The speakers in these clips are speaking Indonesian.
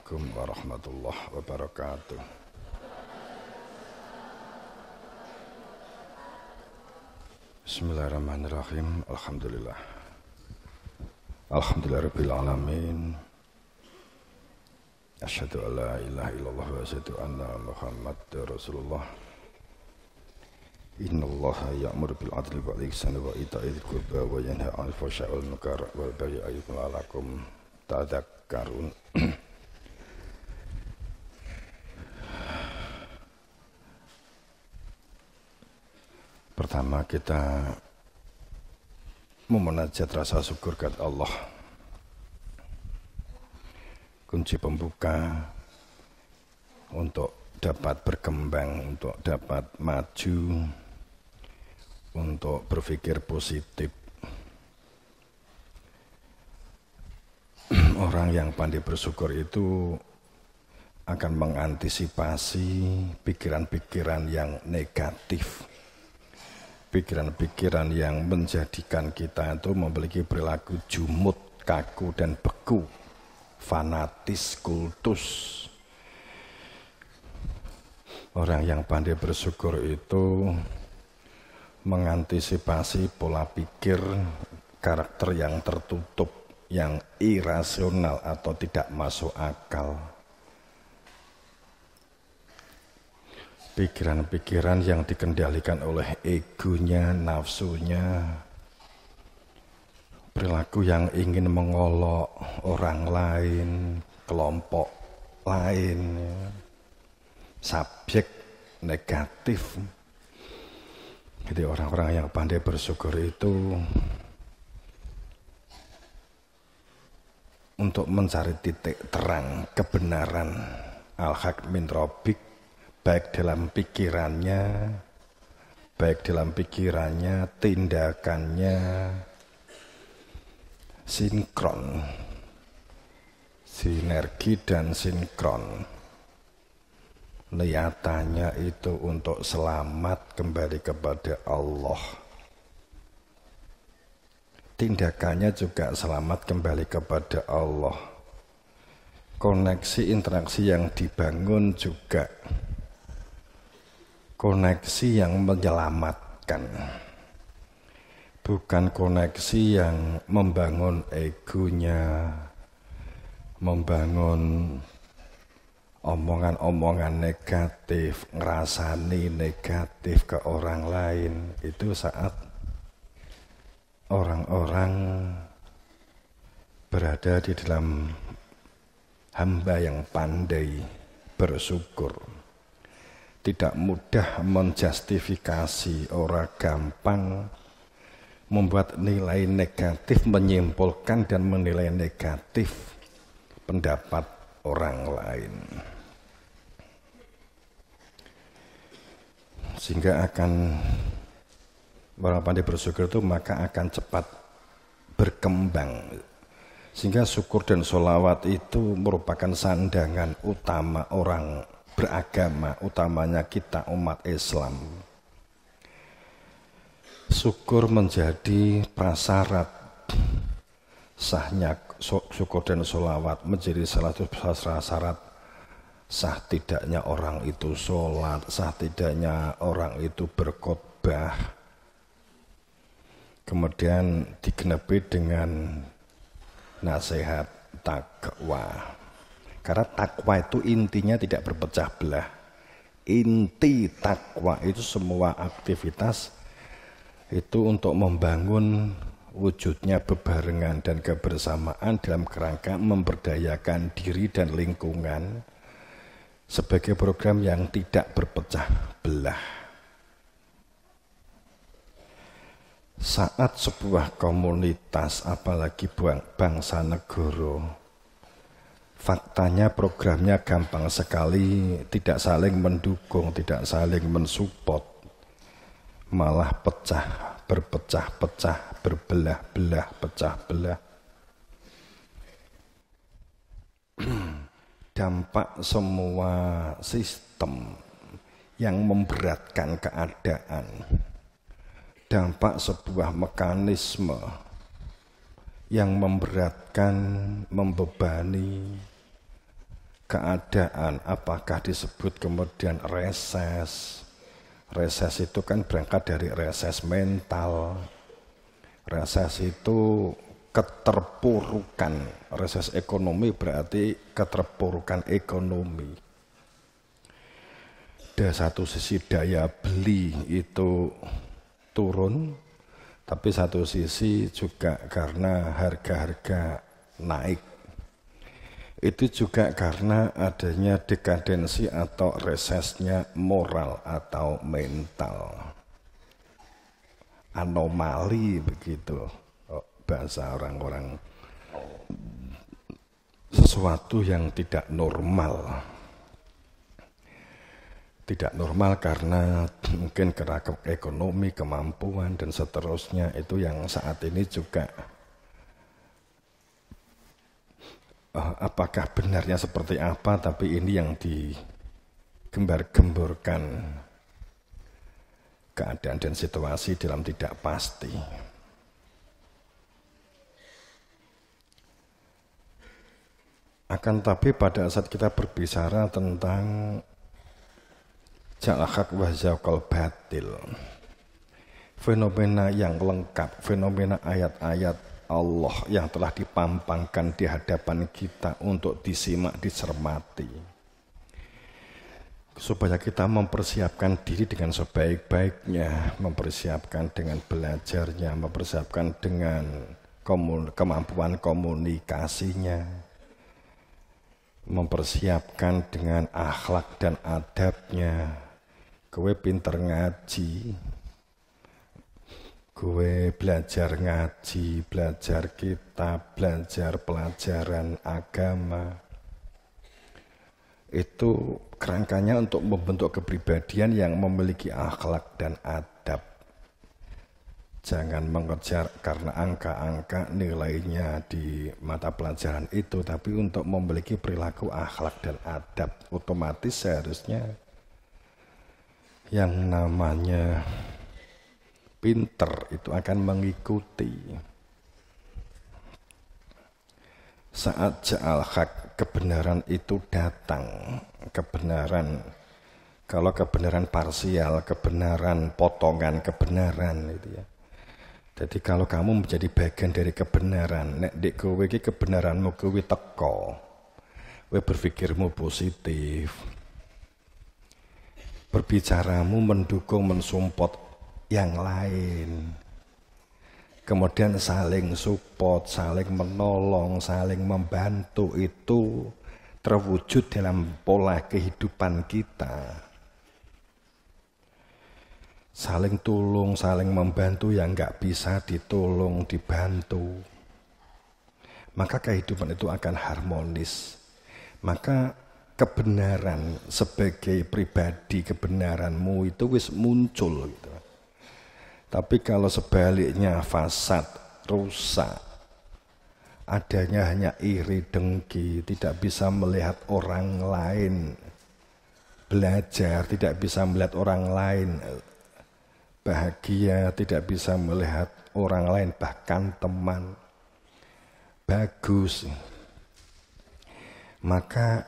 Assalamualaikum warahmatullahi wabarakatuh. Bismillahirrahmanirrahim. Alhamdulillah. Alhamdulillahirabbil alamin. Asyhadu an la ilaha illallah wa asyhadu anna Muhammadar Rasulullah. Innallaha ya'muru bil 'adli wal ihsani wa ita'i dzil qurba wa yanha 'anil fahsya'i wal munkar wal baghi ya'idzukum la'allakum tadhakkarun. Pertama kita memunajat rasa syukur kepada Allah. Kunci pembuka untuk dapat berkembang, untuk dapat maju, untuk berpikir positif. Orang yang pandai bersyukur itu akan mengantisipasi pikiran-pikiran yang negatif, pikiran-pikiran yang menjadikan kita itu memiliki perilaku jumud, kaku dan beku, fanatis, kultus. Orang yang pandai bersyukur itu mengantisipasi pola pikir, karakter yang tertutup, yang irasional atau tidak masuk akal. Pikiran-pikiran yang dikendalikan oleh egonya, nafsunya, perilaku yang ingin mengolok orang lain, kelompok lain, subjek negatif. Jadi orang-orang yang pandai bersyukur itu untuk mencari titik terang kebenaran al-haq min rabbik, baik dalam pikirannya, tindakannya sinkron, sinergi dan sinkron. Niatannya itu untuk selamat kembali kepada Allah. Tindakannya juga selamat kembali kepada Allah. Koneksi interaksi yang dibangun juga koneksi yang menyelamatkan, bukan koneksi yang membangun egonya, membangun omongan-omongan negatif, ngerasani negatif ke orang lain. Itu saat orang-orang berada di dalam hamba yang pandai bersyukur. Tidak mudah menjustifikasi, orang gampang membuat nilai negatif, menyimpulkan dan menilai negatif pendapat orang lain. Sehingga orang pandai bersyukur itu maka akan cepat berkembang. Sehingga syukur dan sholawat itu merupakan sandangan utama orang beragama, utamanya kita umat Islam. Syukur menjadi prasyarat sahnya syukur dan sholawat, menjadi salah satu prasyarat sah tidaknya orang itu sholat, sah tidaknya orang itu berkhotbah. Kemudian digenepi dengan nasihat takwa. Karena takwa itu intinya tidak berpecah belah. Inti takwa itu semua aktivitas itu untuk membangun wujudnya bebarengan dan kebersamaan dalam kerangka memberdayakan diri dan lingkungan sebagai program yang tidak berpecah belah. Saat sebuah komunitas, apalagi bangsa negara, faktanya programnya gampang sekali tidak saling mendukung, tidak saling mensupport, malah berpecah-pecah, berbelah-belah, pecah belah. Dampak semua sistem yang memberatkan keadaan, dampak sebuah mekanisme yang memberatkan, membebani, keadaan, apakah disebut kemudian reses. Reses itu kan berangkat dari reses mental. Reses itu keterpurukan. Reses ekonomi berarti keterpurukan ekonomi. Dari satu sisi daya beli itu turun, tapi satu sisi juga karena harga-harga naik. Itu juga karena adanya dekadensi atau resesnya moral atau mental. Anomali begitu bahasa orang-orang. Sesuatu yang tidak normal. Tidak normal karena mungkin karena ekonomi, kemampuan dan seterusnya, itu yang saat ini juga apakah benarnya seperti apa, tapi ini yang digembar-gemborkan keadaan dan situasi dalam tidak pasti. Akan tapi pada saat kita berbicara tentang ja'al haq wa zaqal batil, fenomena yang lengkap, fenomena ayat-ayat Allah yang telah dipampangkan di hadapan kita untuk disimak, dicermati, supaya kita mempersiapkan diri dengan sebaik-baiknya, mempersiapkan dengan belajarnya, mempersiapkan dengan kemampuan komunikasinya, mempersiapkan dengan akhlak dan adabnya. Kowe pinter ngaji, gue belajar ngaji, belajar kitab, belajar pelajaran agama. Itu kerangkanya untuk membentuk kepribadian yang memiliki akhlak dan adab. Jangan mengejar karena angka-angka nilainya di mata pelajaran itu, tapi untuk memiliki perilaku akhlak dan adab. Otomatis seharusnya yang namanya pinter itu akan mengikuti. Saat ja'al haq, kebenaran itu datang. Kebenaran, kalau kebenaran parsial, kebenaran potongan kebenaran itu ya. Jadi kalau kamu menjadi bagian dari kebenaran, nek dek kowe iki kebenaranmu kowe teko, kowe berpikirmu positif, berbicaramu mendukung, mensupport yang lain, kemudian saling support, saling menolong, saling membantu, itu terwujud dalam pola kehidupan kita. Saling tolong, saling membantu yang nggak bisa ditolong, dibantu, maka kehidupan itu akan harmonis. Maka kebenaran sebagai pribadi, kebenaranmu itu wis muncul gitu. Tapi kalau sebaliknya fasad, rusak, adanya hanya iri, dengki, tidak bisa melihat orang lain belajar, tidak bisa melihat orang lain bahagia, tidak bisa melihat orang lain bahkan teman bagus, maka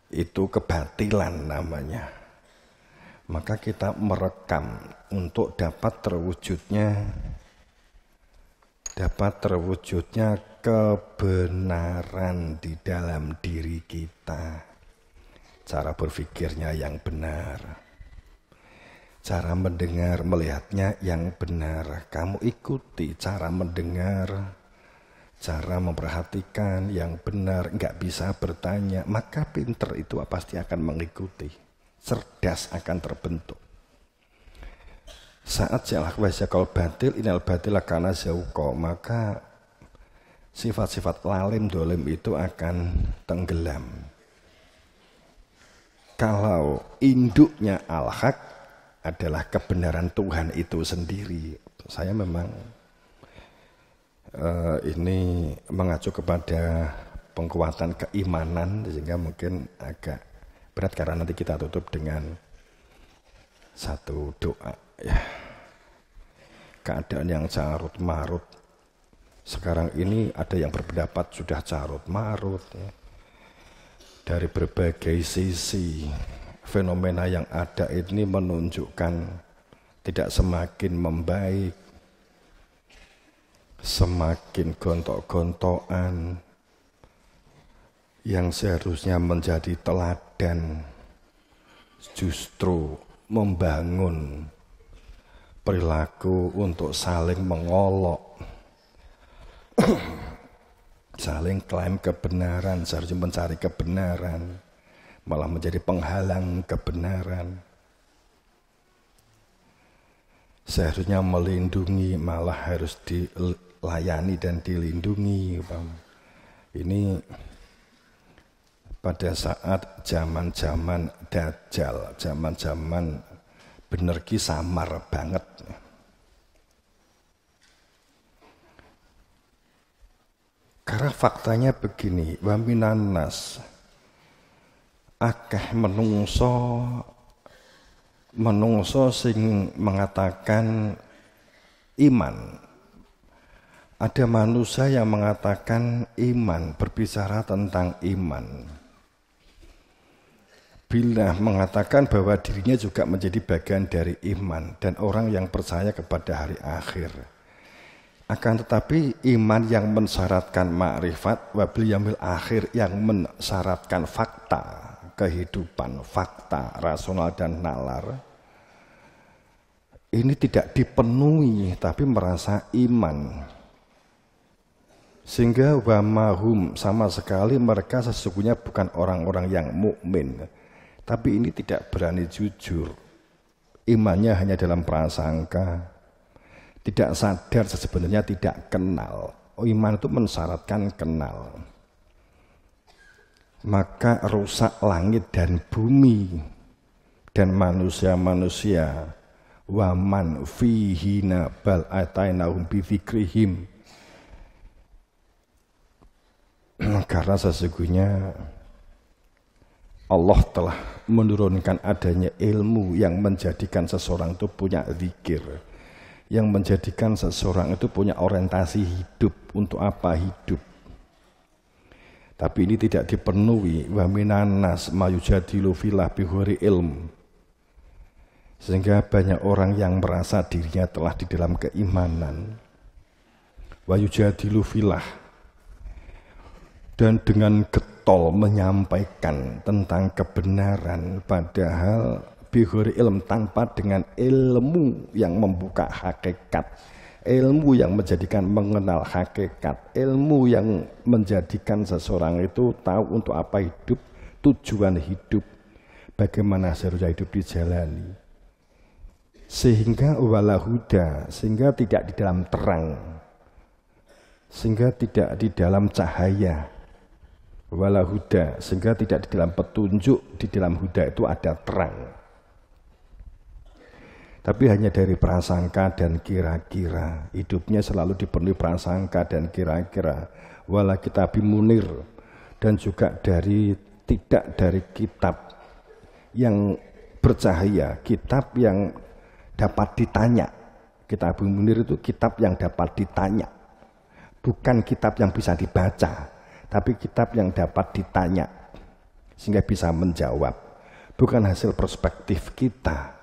itu kebatilan namanya. Maka kita merekam untuk dapat terwujudnya kebenaran di dalam diri kita. Cara berpikirnya yang benar, cara mendengar, melihatnya yang benar. Kamu ikuti cara mendengar, cara memperhatikan yang benar, enggak bisa bertanya, maka pinter itu pasti akan mengikuti. Cerdas akan terbentuk. Saat ja'al haq wa zaqal batil, innal batila kana zahuqa, maka sifat-sifat lalim dolim itu akan tenggelam. Kalau induknya al-haq adalah kebenaran Tuhan itu sendiri. Saya memang ini mengacu kepada penguatan keimanan, sehingga mungkin agak berat karena nanti kita tutup dengan satu doa ya. Keadaan yang carut marut sekarang ini, ada yang berpendapat sudah carut marut ya. dari berbagai sisi fenomena yang ada ini menunjukkan tidak semakin membaik, semakin gontok-gontokan, yang seharusnya menjadi teladan justru membangun perilaku untuk saling mengolok, saling klaim kebenaran, seharusnya mencari kebenaran, malah menjadi penghalang kebenaran. Seharusnya melindungi, malah harus dilayani dan dilindungi. Ini pada saat zaman-zaman Dajjal, zaman-zaman bener ki samar banget. Karena faktanya begini, wa minan nas akeh menungso sing mengatakan iman. Ada manusia yang mengatakan iman, berbicara tentang iman. Bila mengatakan bahwa dirinya juga menjadi bagian dari iman dan orang yang percaya kepada hari akhir. Akan tetapi iman yang mensyaratkan ma'rifat wabil yaumil akhir, yang mensyaratkan fakta kehidupan, fakta rasional dan nalar, ini tidak dipenuhi tapi merasa iman. Sehingga wamahum, sama sekali mereka sesungguhnya bukan orang-orang yang mukmin. Tapi ini tidak berani jujur. Imannya hanya dalam prasangka. Tidak sadar sebenarnya tidak kenal. Iman itu mensyaratkan kenal. Maka rusak langit dan bumi dan manusia-manusia. Waman fihina bal atainahum bifikrihim. Karena sesungguhnya Allah telah menurunkan adanya ilmu yang menjadikan seseorang itu punya zikir, yang menjadikan seseorang itu punya orientasi hidup. Untuk apa hidup? Tapi ini tidak dipenuhi. Wa minan nas mayujadilu fillah bighairi ilm. Sehingga banyak orang yang merasa dirinya telah di dalam keimanan. Wa yujadilu fillah, dan dengan getol menyampaikan tentang kebenaran, padahal bighairi ilm, tanpa dengan ilmu yang membuka hakikat, ilmu yang menjadikan mengenal hakikat, ilmu yang menjadikan seseorang itu tahu untuk apa hidup, tujuan hidup, bagaimana seharusnya hidup dijalani. Sehingga wala huda, sehingga tidak di dalam terang, sehingga tidak di dalam cahaya. Wala huda, sehingga tidak di dalam petunjuk, di dalam huda itu ada terang. Tapi hanya dari prasangka dan kira-kira. Hidupnya selalu dipenuhi prasangka dan kira-kira. Wala kitabi munir, dan juga tidak dari kitab yang bercahaya, kitab yang dapat ditanya. Kitab munir itu kitab yang dapat ditanya, bukan kitab yang bisa dibaca, tapi kitab yang dapat ditanya sehingga bisa menjawab, bukan hasil perspektif kita.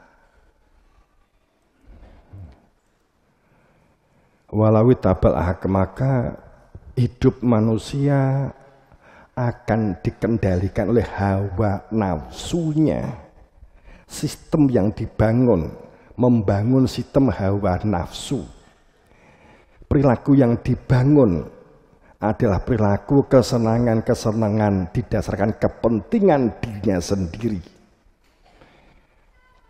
Walawi tabal ahak, maka hidup manusia akan dikendalikan oleh hawa nafsunya. Sistem yang dibangun, membangun sistem hawa nafsu. Perilaku yang dibangun adalah perilaku kesenangan-kesenangan didasarkan kepentingan dirinya sendiri.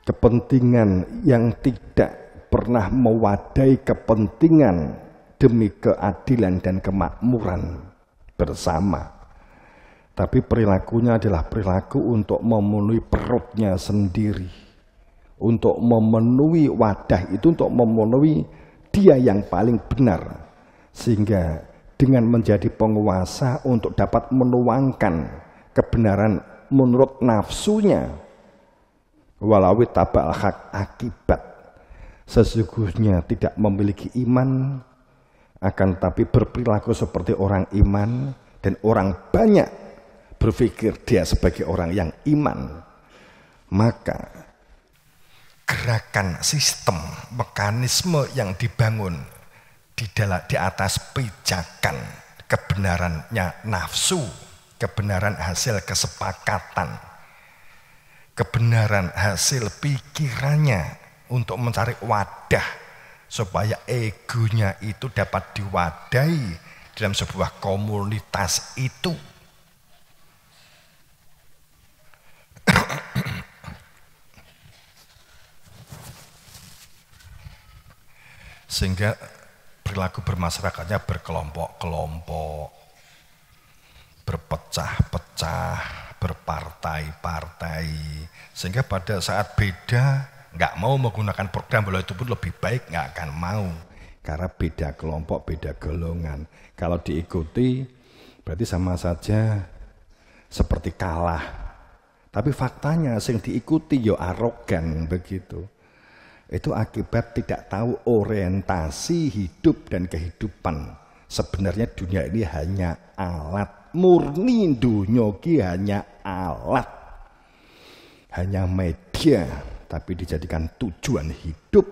Kepentingan yang tidak pernah mewadai kepentingan demi keadilan dan kemakmuran bersama. Tapi perilakunya adalah perilaku untuk memenuhi perutnya sendiri. Untuk memenuhi wadah itu, untuk memenuhi dia yang paling benar. Sehingga dengan menjadi penguasa untuk dapat menuangkan kebenaran menurut nafsunya, walawi tabal hak, akibat sesungguhnya tidak memiliki iman, akan tapi berperilaku seperti orang iman, dan orang banyak berpikir dia sebagai orang yang iman, maka gerakan sistem, mekanisme yang dibangun di atas pijakan kebenarannya nafsu, kebenaran hasil kesepakatan, kebenaran hasil pikirannya untuk mencari wadah supaya egonya itu dapat diwadahi dalam sebuah komunitas itu. Sehingga perilaku bermasyarakatnya berkelompok-kelompok, berpecah-pecah, berpartai-partai. Sehingga pada saat beda, nggak mau menggunakan program, walau itu pun lebih baik nggak akan mau. Karena beda kelompok, beda golongan. Kalau diikuti, berarti sama saja seperti kalah. Tapi faktanya, yang diikuti yo arogan begitu. Itu akibat tidak tahu orientasi hidup dan kehidupan. Sebenarnya dunia ini hanya alat, murni dunia ini hanya alat, hanya media, tapi dijadikan tujuan hidup.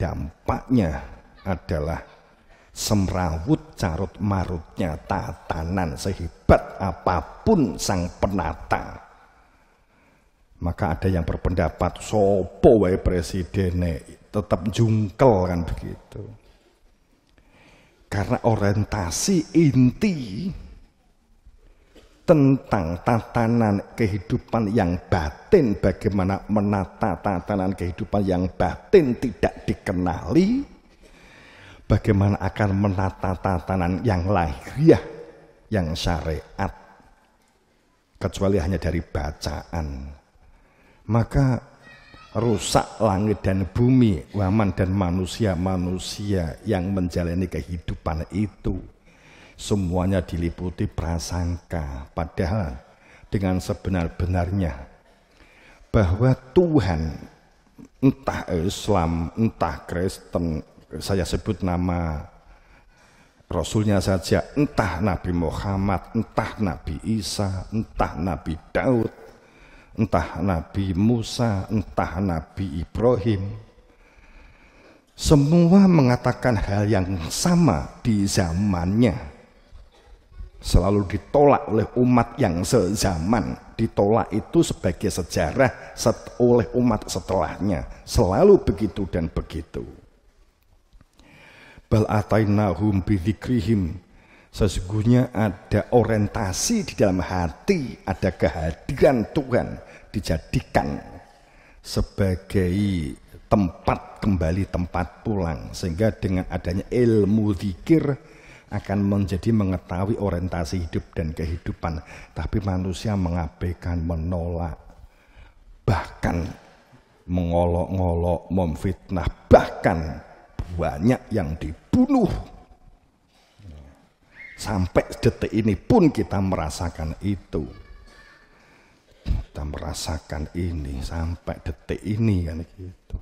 Dampaknya adalah semrawut carut marutnya tatanan sehebat apapun sang penata. Maka ada yang berpendapat sopo wae presidene tetap jungkel kan begitu. Karena orientasi inti tentang tatanan kehidupan yang batin, bagaimana menata tatanan kehidupan yang batin tidak dikenali, bagaimana akan menata tatanan yang lahiriah, yang syariat, kecuali hanya dari bacaan. Maka rusak langit dan bumi, waman dan manusia-manusia yang menjalani kehidupan itu. Semuanya diliputi prasangka, padahal dengan sebenar-benarnya bahwa Tuhan, entah Islam, entah Kristen, saya sebut nama Rasulnya saja, entah Nabi Muhammad, entah Nabi Isa, entah Nabi Daud, entah Nabi Musa, entah Nabi Ibrahim, semua mengatakan hal yang sama di zamannya. Selalu ditolak oleh umat yang sezaman. Ditolak itu sebagai sejarah oleh umat setelahnya. Selalu begitu dan begitu. Bal atainahum bidzikrihim. Sesungguhnya ada orientasi di dalam hati, ada kehadiran Tuhan dijadikan sebagai tempat kembali, tempat pulang. Sehingga dengan adanya ilmu zikir akan menjadi mengetahui orientasi hidup dan kehidupan. Tapi manusia mengabaikan, menolak, bahkan mengolok-ngolok, memfitnah, bahkan banyak yang dibunuh. Sampai detik ini pun kita merasakan itu. Kita merasakan ini sampai detik ini kan gitu.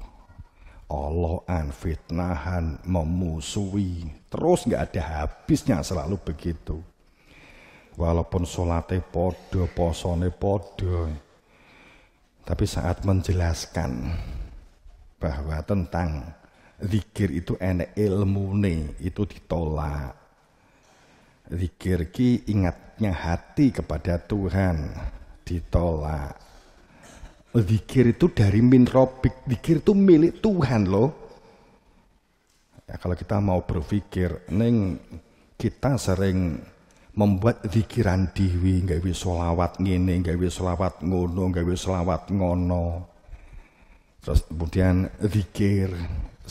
Olokan, fitnahan, memusuhi, terus nggak ada habisnya, selalu begitu. Walaupun sholatnya podo, posone podo, tapi saat menjelaskan bahwa tentang zikir itu enek ilmune, itu ditolak. Zikir ki ingatnya hati kepada Tuhan, ditolak. Zikir itu dari min robik, zikir itu milik Tuhan loh. Ya, kalau kita mau berpikir, neng kita sering membuat zikiran diwi, gawe sholawat ngene, gawe sholawat ngono, gawe sholawat ngono. Terus kemudian zikir,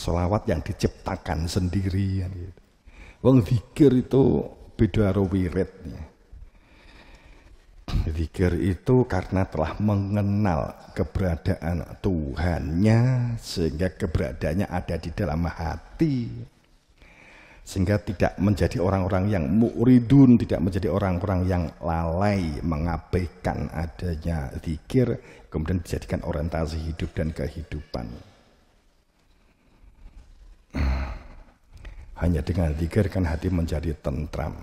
sholawat yang diciptakan sendiri. Gitu. Wong zikir itu beda karo wiridnya. Zikir itu karena telah mengenal keberadaan Tuhannya, sehingga keberadaannya ada di dalam hati, sehingga tidak menjadi orang-orang yang mu'ridun, tidak menjadi orang-orang yang lalai mengabaikan adanya zikir, kemudian dijadikan orientasi hidup dan kehidupan. Hanya dengan zikir kan hati menjadi tentram.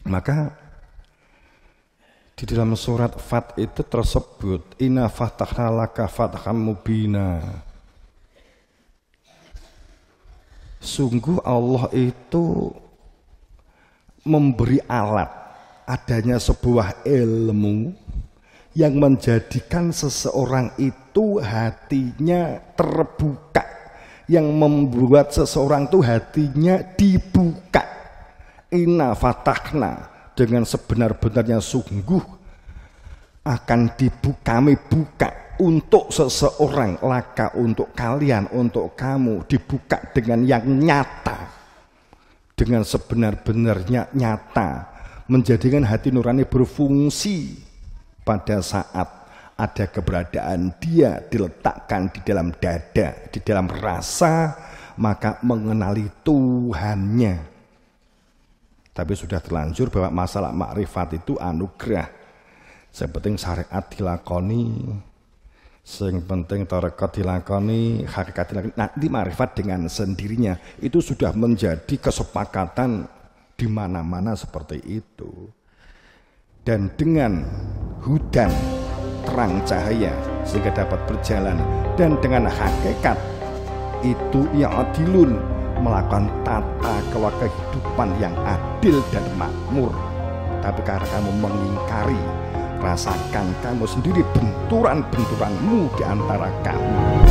Maka Di dalam surat Fat itu tersebut inna fatahna laka fatham mubina. Sungguh Allah itu memberi alat adanya sebuah ilmu yang menjadikan seseorang itu hatinya terbuka, yang membuat seseorang itu hatinya dibuka. Inna fatahna, dengan sebenar-benarnya sungguh akan dibuka, kami buka untuk seseorang, laka untuk kalian, untuk kamu, dibuka dengan yang nyata, dengan sebenar-benarnya nyata, menjadikan hati nurani berfungsi pada saat ada keberadaan dia diletakkan di dalam dada, di dalam rasa, maka mengenali Tuhannya. Tapi sudah terlanjur bahwa masalah makrifat itu anugerah. Yang penting syariat dilakoni, yang penting tarekat dilakoni, hakikat dilakoni. Nanti makrifat dengan sendirinya itu sudah menjadi kesepakatan di mana-mana seperti itu. Dan dengan hudan, terang cahaya sehingga dapat berjalan, dan dengan hakikat itu yang adilun, melakukan tata kelola kehidupan yang adil dan makmur. Tapi karena kamu mengingkari, rasakan kamu sendiri benturan-benturanmu di antara kamu.